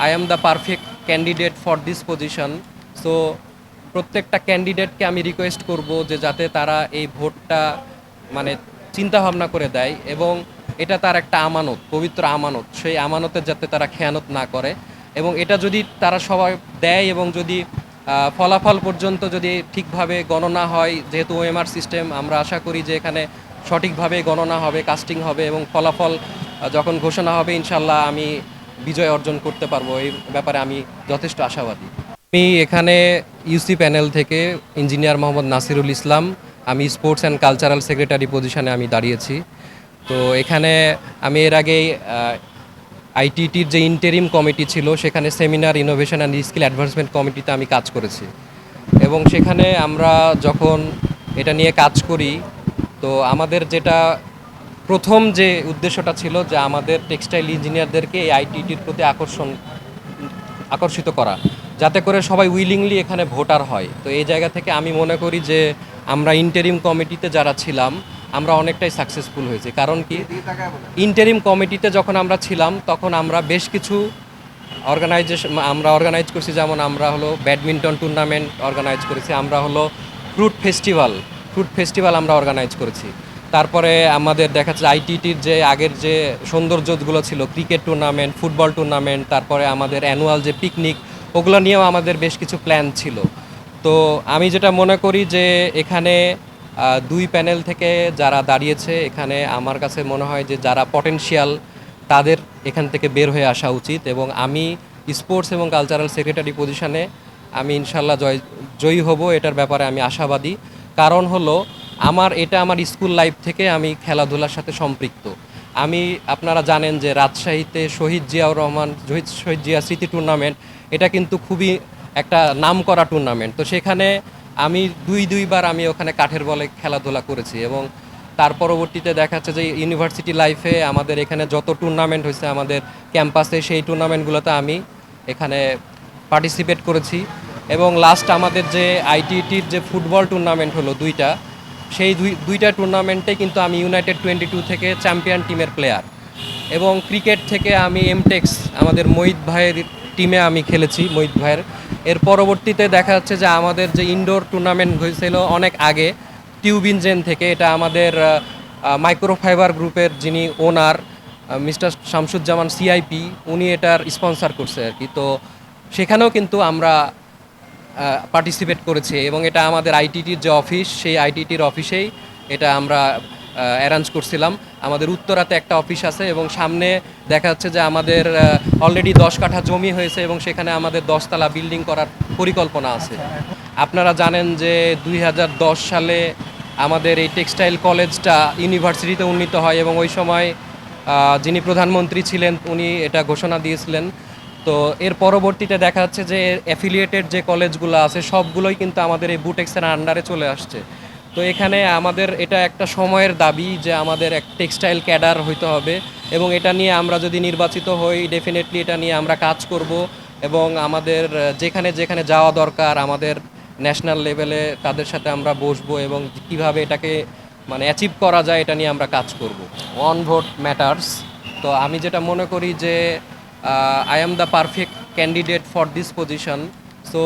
I am the perfect candidate for this position. So প্রত্যেকটা ক্যান্ডিডেটকে আমি request করব যে যাতে তারা এই ভোটটা মানে চিন্তা ভাবনা করে দেয়, এবং এটা তার একটা আমানত, পবিত্র আমানত, সেই আমানতের যাতে তারা খেয়ানত না করে। এবং এটা যদি তারা সবাই দেয় এবং যদি ফলাফল পর্যন্ত যদি ঠিকভাবে গণনা হয়, যেহেতু ওএমআর সিস্টেম, আমরা আশা করি যে এখানে সঠিকভাবে গণনা হবে, কাস্টিং হবে, এবং ফলাফল যখন ঘোষণা হবে ইনশাল্লাহ আমি বিজয় অর্জন করতে পারবো। এই ব্যাপারে আমি যথেষ্ট আশাবাদী। আমি এখানে ইউসি প্যানেল থেকে ইঞ্জিনিয়ার মোহাম্মদ নাসিরুল ইসলাম, আমি স্পোর্টস অ্যান্ড কালচারাল সেক্রেটারি পজিশনে আমি দাঁড়িয়েছি। তো এখানে আমি এর আগেই আইটিটির যে ইন্টেরিম কমিটি ছিল সেখানে seminar innovation and skill advancement কমিটিতে আমি কাজ করেছি, এবং সেখানে আমরা যখন এটা নিয়ে কাজ করি, তো আমাদের যেটা প্রথম যে উদ্দেশ্যটা ছিল যে আমাদের টেক্সটাইল ইঞ্জিনিয়ারদেরকে এই আইটিটির প্রতি আকর্ষিত করা, যাতে করে সবাই উইলিংলি এখানে ভোটার হয়। তো এই জায়গা থেকে আমি মনে করি যে আমরা ইন্টারিম কমিটিতে যারা ছিলাম আমরা অনেকটাই সাকসেসফুল হয়েছি। কারণ কি, ইন্টারিম কমিটিতে যখন আমরা ছিলাম তখন আমরা বেশ কিছু অর্গানাইজ করছি, যেমন আমরা হলো ব্যাডমিন্টন টুর্নামেন্ট অর্গানাইজ করেছি, আমরা হলো ফ্রুট ফেস্টিভ্যাল আমরা অর্গানাইজ করেছি। তারপরে আমাদের দেখা যাচ্ছে আইটিটির যে আগের যে সৌন্দর্যগুলো ছিল, ক্রিকেট টুর্নামেন্ট, ফুটবল টুর্নামেন্ট, তারপরে আমাদের অ্যানুয়াল যে পিকনিক, ওগুলো নিয়েও আমাদের বেশ কিছু প্ল্যান ছিল। তো আমি যেটা মনে করি যে এখানে দুই প্যানেল থেকে যারা দাঁড়িয়েছে, এখানে আমার কাছে মনে হয় যে যারা পটেনশিয়াল তাদের এখান থেকে বের হয়ে আসা উচিত, এবং আমি স্পোর্টস এবং কালচারাল সেক্রেটারি পজিশনে আমি ইনশাল্লাহ জয়ী হব, এটার ব্যাপারে আমি আশাবাদী। কারণ হলো আমার স্কুল লাইফ থেকে আমি খেলাধুলার সাথে সম্পৃক্ত। আপনারা জানেন যে রাজশাহীতে শহীদ জিয়া স্মৃতি টুর্নামেন্ট, এটা কিন্তু খুবই একটা নামকরা টুর্নামেন্ট। তো সেখানে আমি দুইবার আমি ওখানে কাঠের বলে খেলাধুলা করেছি, এবং তার পরবর্তীতে দেখা যাচ্ছে যে ইউনিভার্সিটি লাইফে আমাদের এখানে যত টুর্নামেন্ট হয়েছে আমাদের ক্যাম্পাসে, সেই টুর্নামেন্টগুলোতে আমি এখানে পার্টিসিপেট করেছি। এবং লাস্ট আমাদের যে আইটিটির যে ফুটবল টুর্নামেন্ট হলো দুইটা, সেই দুইটা টুর্নামেন্টে কিন্তু আমি ইউনাইটেড 22 থেকে চ্যাম্পিয়ন টিমের প্লেয়ার। এবং ক্রিকেট থেকে আমি এমটেক্স আমাদের মহিত ভাইয়ের টিমে আমি খেলেছি, মহিত ভাইয়ের। এর পরবর্তীতে দেখা যাচ্ছে যে আমাদের যে ইনডোর টুর্নামেন্ট হয়েছিল অনেক আগে টিউবিনজেন থেকে, এটা আমাদের মাইক্রোফাইবার গ্রুপের যিনি ওনার মিস্টার শামসুজ্জামান সিআইপি, উনি এটার স্পন্সর করছে আর কি। তো সেখানেও কিন্তু আমরা পার্টিসিপেট করেছি, এবং এটা আমাদের আইটিটির যে অফিস, সেই আইটিটির অফিসেই এটা আমরা অ্যারেঞ্জ করছিলাম। আমাদের উত্তরাতে একটা অফিস আছে, এবং সামনে দেখা যাচ্ছে যে আমাদের অলরেডি 10 কাঠা জমি হয়েছে, এবং সেখানে আমাদের 10 তলা বিল্ডিং করার পরিকল্পনা আছে। আপনারা জানেন যে 2010 সালে আমাদের এই টেক্সটাইল কলেজটা ইউনিভার্সিটিতে উন্নীত হয়, এবং ওই সময় যিনি প্রধানমন্ত্রী ছিলেন উনি এটা ঘোষণা দিয়েছিলেন। তো এর পরবর্তীতে দেখা যাচ্ছে যে অ্যাফিলিয়েটেড যে কলেজগুলো আছে সবগুলোই কিন্তু আমাদের এই বুটেক্সের আন্ডারে চলে আসছে। তো এখানে আমাদের এটা একটা সময়ের দাবি যে আমাদের এক টেক্সটাইল ক্যাডার হইতে হবে, এবং এটা নিয়ে আমরা যদি নির্বাচিত হই ডেফিনেটলি এটা নিয়ে আমরা কাজ করব, এবং আমাদের যেখানে যেখানে যাওয়া দরকার আমাদের ন্যাশনাল লেভেলে তাদের সাথে আমরা বসবো, এবং কিভাবে এটাকে অ্যাচিভ করা যায় এটা নিয়ে আমরা কাজ করব। One vote matters. তো আমি যেটা মনে করি যে I am the perfect candidate for this position. So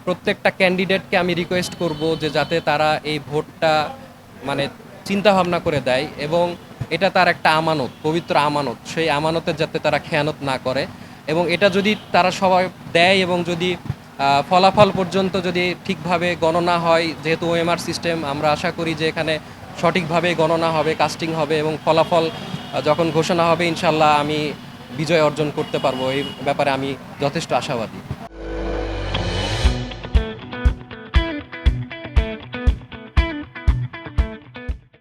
প্রত্যেকটা ক্যান্ডিডেটকে আমি রিকোয়েস্ট করব যে যাতে তারা এই ভোটটা মানে চিন্তা ভাবনা করে দেয়, এবং এটা তার একটা আমানত, পবিত্র আমানত, সেই আমানতের যাতে তারা খেয়ানত না করে। এবং এটা যদি তারা সবাই দেয় এবং যদি ফলাফল পর্যন্ত যদি ঠিকভাবে গণনা হয়, যেহেতু ওএমআর সিস্টেম, আমরা আশা করি যে এখানে সঠিকভাবে গণনা হবে, কাস্টিং হবে, এবং ফলাফল যখন ঘোষণা হবে ইনশাল্লাহ আমি বিজয় অর্জন করতে পারবো। এই ব্যাপারে আমি যথেষ্ট আশাবাদী।